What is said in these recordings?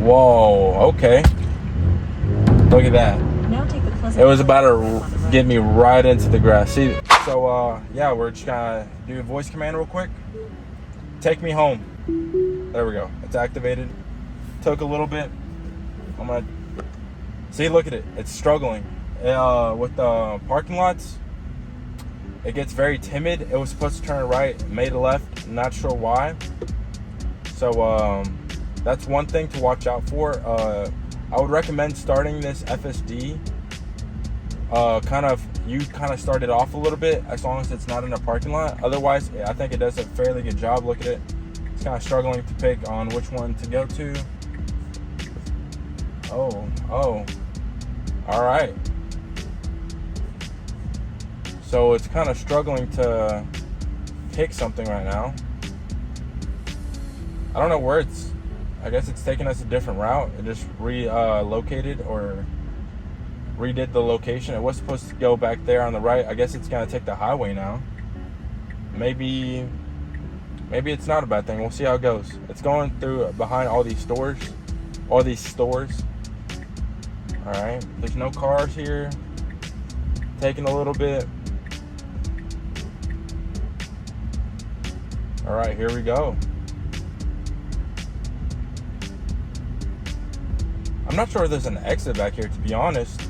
Whoa, okay. Look at that. Now take the pleasant It was about to on the right. get me right into the grass. See, so yeah, we're just gonna do a voice command real quick. Take me home. There we go. It's activated. Took a little bit. I'm gonna see. Look at it. It's struggling with the parking lots. It gets very timid. It was supposed to turn right, made a left. Not sure why. So that's one thing to watch out for. I would recommend starting this FSD. Kind of start it off a little bit, as long as it's not in a parking lot. Otherwise, I think it does a fairly good job. Look at it. It's kind of struggling to pick on which one to go to. Oh, all right. So it's kind of struggling to pick something right now. I don't know where it's. I guess it's taking us a different route. It just relocated or redid the location. It was supposed to go back there on the right. I guess it's gonna take the highway now. Maybe it's not a bad thing. We'll see how it goes. It's going through behind all these stores. All right. There's no cars here. Taking a little bit. All right, here we go. I'm not sure if there's an exit back here, to be honest.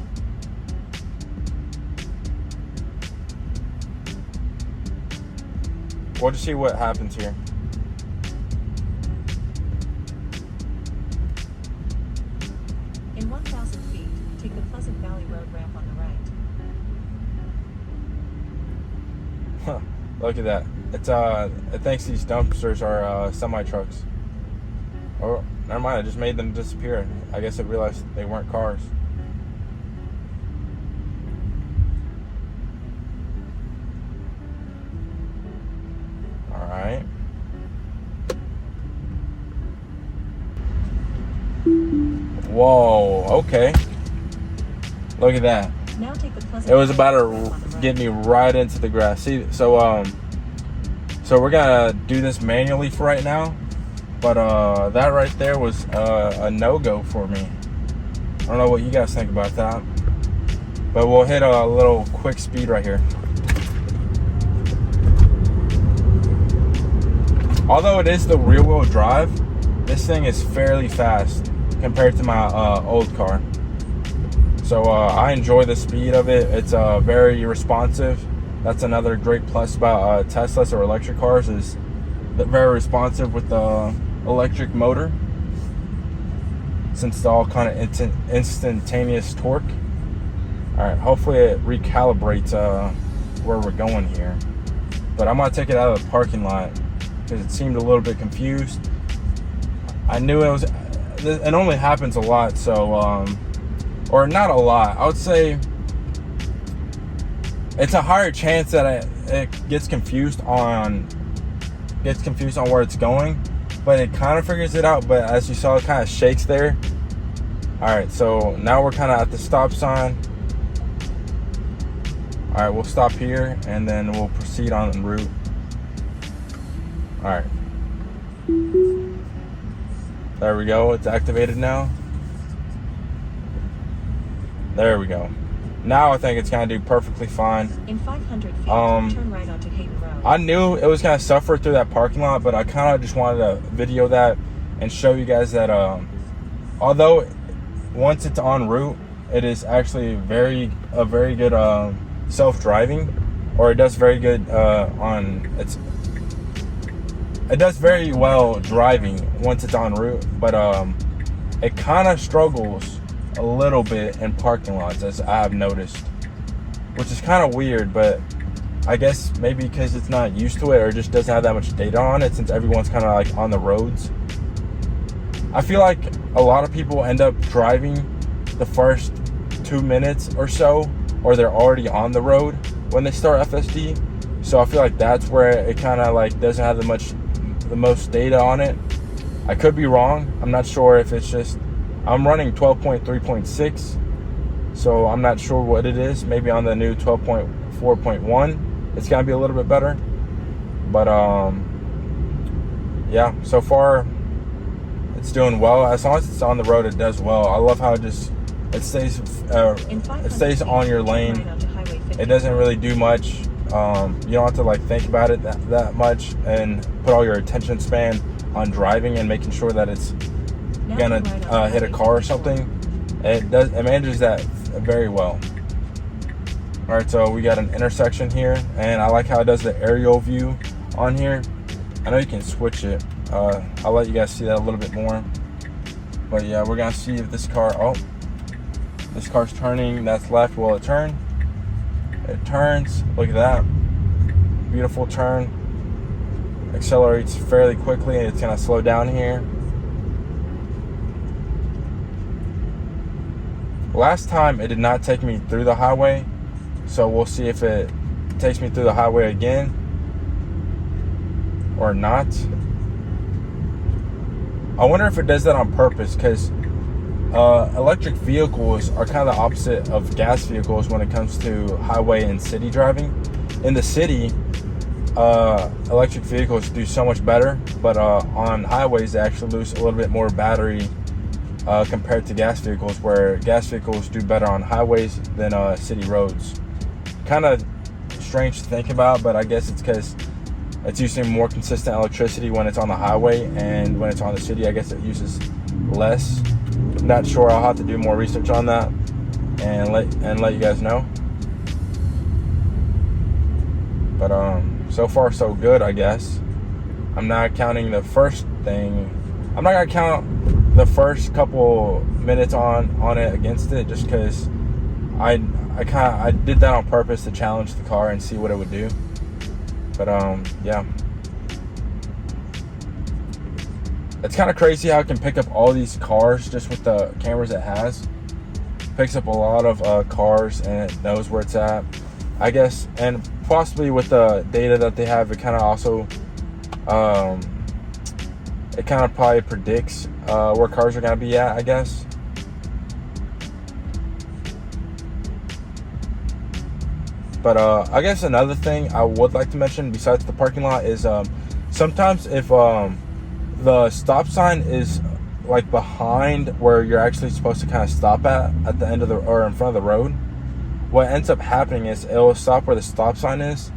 We'll just see what happens here. In 1,000 feet, take the Pleasant Valley Road ramp on the right. Huh. Look at that. It's it thinks these dumpsters are semi trucks. Oh, never mind. I just made them disappear. I guess it realized they weren't cars. All right. Whoa. Okay. Look at that. Now take the Pleasant It was about Valley ramp on the to right. get me right into the grass. See, so we're gonna do this manually for right now. But that right there was a no-go for me. I don't know what you guys think about that. But we'll hit a little quick speed right here. Although it is the rear-wheel drive, this thing is fairly fast compared to my old car. So I enjoy the speed of it. It's very responsive. That's another great plus about Teslas or electric cars, is they're very responsive with the electric motor, since it's all kind of instantaneous torque. All right, hopefully it recalibrates where we're going here. But I'm gonna take it out of the parking lot because it seemed a little bit confused. I knew it was. It only happens a lot, so or not a lot. I would say it's a higher chance that it gets confused on where it's going. But it kind of figures it out. But as you saw, it kind of shakes there. All right, so now we're kind of at the stop sign. All right, we'll stop here and then we'll proceed on route. All right. There we go. It's activated now. There we go. Now I think it's going to do perfectly fine. In 500 feet, turn right onto Hayden Road. I knew it was going to suffer through that parking lot, but I kind of just wanted to video that and show you guys that although once it's en route, it is actually a very good self-driving, or it does very good it does very well driving once it's en route, but it kind of struggles a little bit in parking lots, as I have noticed, which is kind of weird. But I guess maybe because it's not used to it, or just doesn't have that much data on it, since everyone's kind of like on the roads. I feel like a lot of people end up driving the first 2 minutes or so, or they're already on the road when they start FSD. So I feel like that's where it kind of like doesn't have the most data on it. I could be wrong. I'm not sure if it's just, I'm running 12.3.6, so I'm not sure what it is. Maybe on the new 12.4.1 it's gonna be a little bit better. But yeah, so far It's doing well. As long as it's on the road, it does well. I love how it stays on your lane. It doesn't really do much. You don't have to like think about it that much and put all your attention span on driving and making sure that it's gonna hit a car or something. It manages that very well. All right, so we got an intersection here, and I like how it does the aerial view on here. I know you can switch it. I'll let you guys see that a little bit more. But yeah, we're gonna see if this car's turning. That's left. Will it turn? It turns. Look at that. Beautiful turn. Accelerates fairly quickly, and it's gonna slow down here. Last time it did not take me through the highway, so we'll see if it takes me through the highway again or not. I wonder if it does that on purpose, because electric vehicles are kind of the opposite of gas vehicles when it comes to highway and city driving. In the city, electric vehicles do so much better, but on highways they actually lose a little bit more battery compared to gas vehicles, where gas vehicles do better on highways than city roads. Kind of strange to think about, but I guess it's because it's using more consistent electricity when it's on the highway, and when it's on the city, I guess it uses less. I'm not sure. I'll have to do more research on that and let you guys know. But so far so good, I guess. I'm not counting the first thing. I'm not gonna count the first couple minutes on it against it, just because I did that on purpose to challenge the car and see what it would do. But yeah, it's kind of crazy how it can pick up all these cars just with the cameras it has. Picks up a lot of cars, and it knows where it's at, I guess. And possibly with the data that they have, it kind of also it kind of probably predicts where cars are going to be at, I guess. But I guess another thing I would like to mention besides the parking lot is sometimes if the stop sign is like behind where you're actually supposed to kind of stop at the end of or in front of the road, what ends up happening is it'll stop where the stop sign is,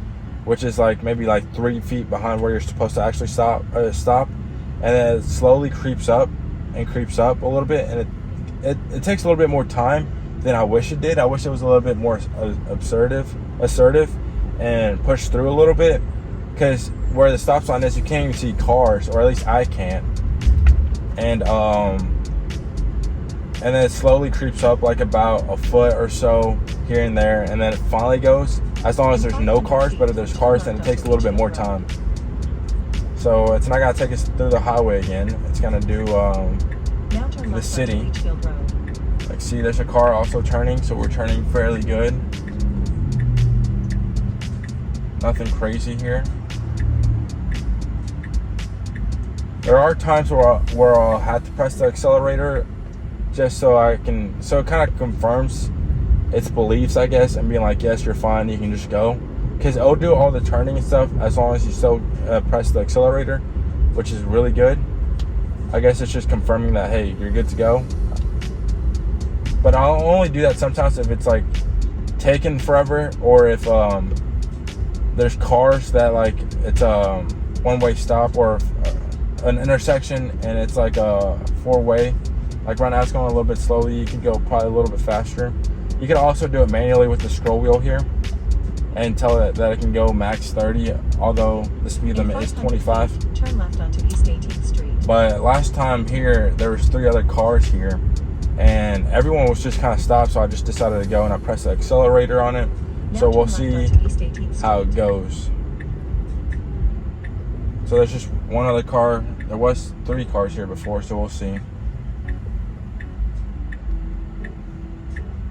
which is like maybe like 3 feet behind where you're supposed to actually stop, and then it slowly creeps up a little bit, and it takes a little bit more time than I wish it did. I wish it was a little bit more assertive and push through a little bit, because where the stop sign is, you can't even see cars, or at least I can't. And then it slowly creeps up like about a foot or so here and there, and then it finally goes, as long as there's no cars. But if there's cars, then it takes a little bit more time. So it's not gonna take us through the highway again. It's gonna do the city. Like, see, there's a car also turning, so we're turning fairly good. Nothing crazy here. There are times where I'll have to press the accelerator just so it kind of confirms its beliefs, I guess, and being like, yes, you're fine, you can just go. Because it'll do all the turning and stuff as long as you still press the accelerator, which is really good. I guess it's just confirming that, hey, you're good to go. But I'll only do that sometimes if it's like taking forever, or if there's cars that like it's a one-way stop, or an intersection and it's like a four-way. Like right now it's going a little bit slowly. You can go probably a little bit faster. You can also do it manually with the scroll wheel here and tell it that it can go max 30, although the speed limit is 25. Turn left onto East 18th Street. But last time here, there was 3 other cars here, and everyone was just kind of stopped, so I just decided to go, and I pressed the accelerator on it. So we'll see how it goes. So there's just one other car. There was 3 cars here before, so we'll see.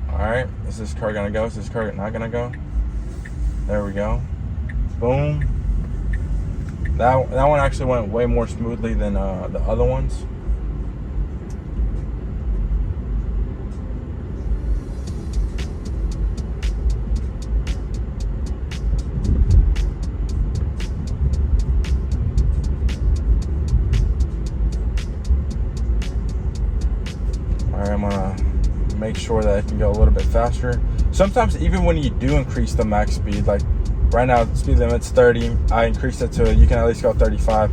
Alright, is this car gonna go? Is this car not gonna go? There we go. Boom. That one actually went way more smoothly than the other ones. Alright, I'm gonna make sure that it can go a little bit faster. Sometimes even when you do increase the max speed, like right now the speed limit's 30, I increased it to you can at least go 35.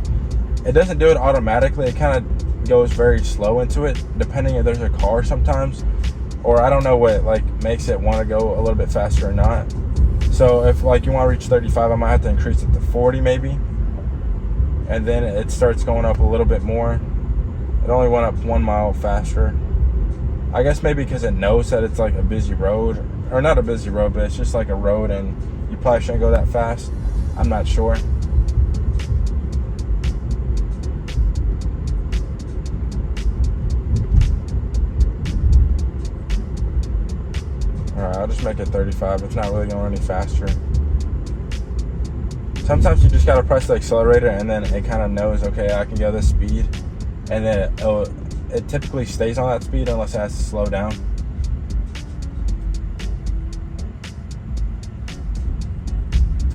It doesn't do it automatically. It kind of goes very slow into it, depending if there's a car sometimes, or I don't know what like makes it want to go a little bit faster or not. So if like you want to reach 35, I might have to increase it to 40 maybe, and then it starts going up a little bit more. It only went up 1 mile faster. I guess maybe because it knows that it's like a busy road, or not a busy road, but it's just like a road and you probably shouldn't go that fast. I'm not sure. Alright, I'll just make it 35. It's not really going any faster. Sometimes you just gotta press the accelerator and then it kind of knows, okay, I can go this speed, and then it typically stays on that speed unless it has to slow down.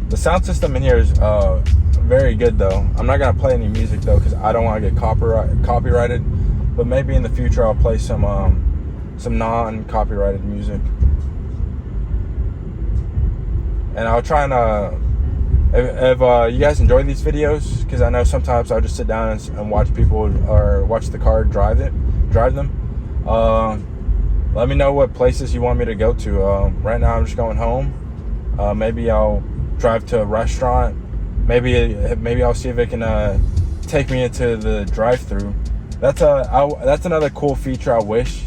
The sound system in here is very good though. I'm not gonna play any music though because I don't want to get copyrighted. But maybe in the future I'll play some non-copyrighted music. And I'll try and if you guys enjoy these videos, because I know sometimes I'll just sit down and watch people or watch the car drive them. Let me know what places you want me to go to. Right now I'm just going home. Maybe I'll drive to a restaurant. Maybe I'll see if it can take me into the drive-thru. That's another cool feature I wish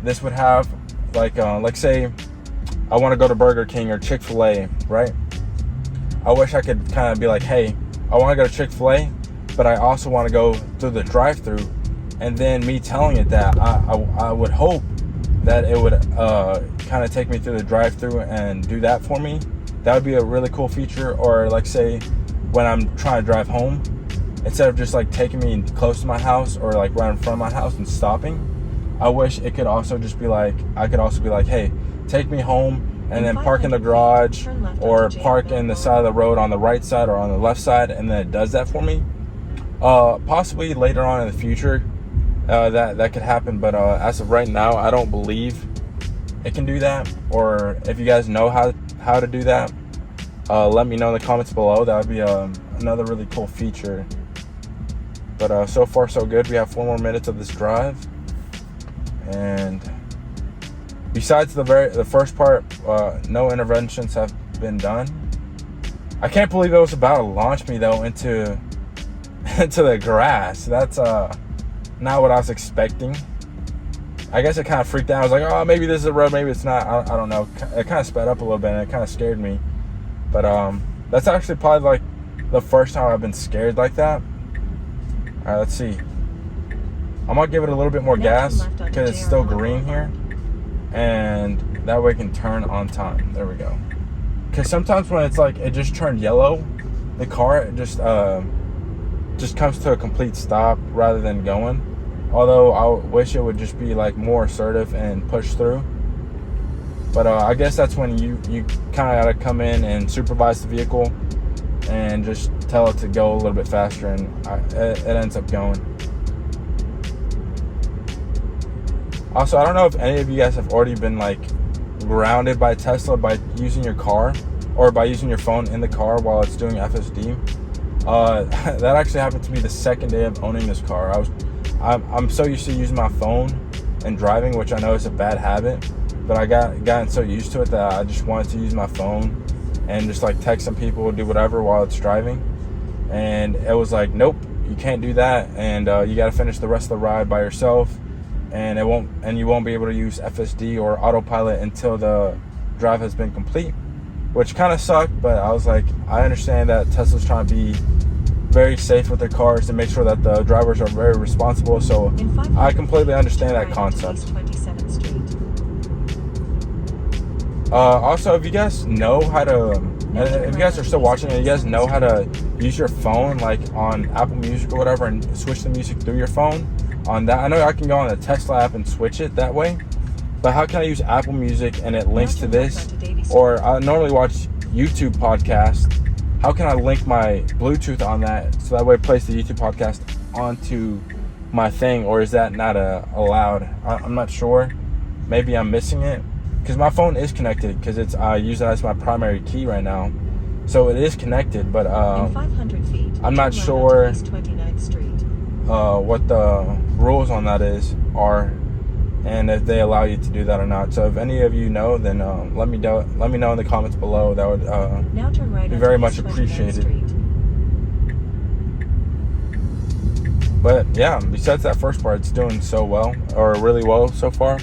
this would have. Like say I want to go to Burger King or Chick-fil-A, right? I wish I could kind of be like, hey, I want to go to Chick-fil-A, but I also want to go through the drive-thru, and then me telling it that, I would hope that it would kind of take me through the drive-thru and do that for me. That would be a really cool feature. Or like say when I'm trying to drive home, instead of just like taking me close to my house or like right in front of my house and stopping, I wish it could also just be like, I could also be like, hey, take me home and then park in the garage or park in the side of the road on the right side or on the left side, and then it does that for me. Possibly later on in the future that could happen, but as of right now I don't believe it can do that. Or if you guys know how to do that, let me know in the comments below. That would be another really cool feature. But so far so good. We have 4 more minutes of this drive, and besides the first part, no interventions have been done. I can't believe it was about to launch me though into the grass. That's not what I was expecting. I guess it kind of freaked out. I was like, oh, maybe this is a road, maybe it's not. I don't know. It kind of sped up a little bit and it kind of scared me. But that's actually probably like the first time I've been scared like that. All right, let's see. I'm gonna give it a little bit more gas because it's still green here, and that way it can turn on time. There we go. Because sometimes when it's like it just turned yellow, the car just comes to a complete stop rather than going. Although I wish it would just be like more assertive and push through. But I guess that's when you kind of gotta come in and supervise the vehicle and just tell it to go a little bit faster, and it ends up going. Also, I don't know if any of you guys have already been like grounded by Tesla by using your car or by using your phone in the car while it's doing FSD. That actually happened to me the second day of owning this car. I'm so used to using my phone and driving, which I know is a bad habit, but I gotten so used to it that I just wanted to use my phone and just like text some people, do whatever while it's driving. And it was like, nope, you can't do that, and you got to finish the rest of the ride by yourself, and you won't be able to use FSD or autopilot until the drive has been complete, which kind of sucked. But I was like, I understand that Tesla's trying to be very safe with their cars to make sure that the drivers are very responsible, so I completely understand that concept. Also, if you guys know how to, if you guys are still watching and you guys know how to use your phone like on Apple Music or whatever and switch the music through your phone on that, I know I can go on the Tesla app and switch it that way, but how can I use Apple Music and it links to this? Or I normally watch YouTube podcasts. How can I link my Bluetooth on that so that way it plays the YouTube podcast onto my thing, or is that not allowed? I'm not sure. Maybe I'm missing it, because my phone is connected, because I use it as my primary key right now, so it is connected. But In 500 feet, I'm not turn right sure onto East 29th Street. what the rules on that are, and if they allow you to do that or not. So if any of you know, then let me know in the comments below. That would Now turn right be onto very East much 29th appreciated. Street. But yeah, besides that first part, it's doing so well, or really well so far.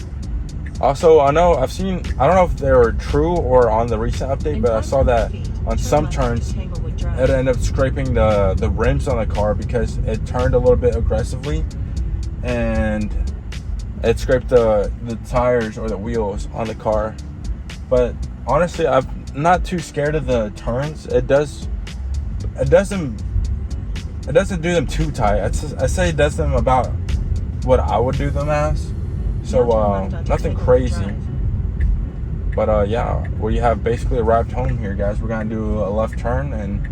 Also, I don't know if they were true or on the recent update, In but I saw 500 that feet, on turn some left onto turns, Tanglewood Drive. it ended up scraping the rims on the car because it turned a little bit aggressively, and it scraped the tires or the wheels on the car. But honestly, I'm not too scared of the turns. It doesn't do them too tight. I say it does them about what I would do them as. So Now turn left onto nothing Tanglewood crazy. Drive. But yeah, we have basically arrived home here, guys. We're gonna do a left turn, and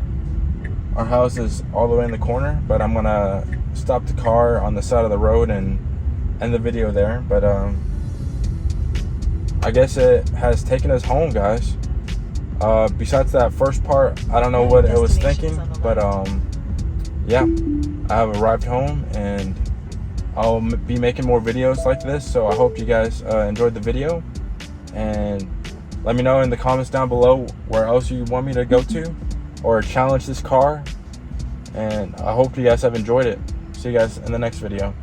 our house is all the way in the corner. But I'm gonna stop the car on the side of the road and end the video there. But I guess it has taken us home, guys. Besides that first part, I don't know what it was thinking, but yeah, I have arrived home, and I'll be making more videos like this. So I hope you guys enjoyed the video, and let me know in the comments down below where else you want me to go to or challenge this car. And I hope you guys have enjoyed it. See you guys in the next video.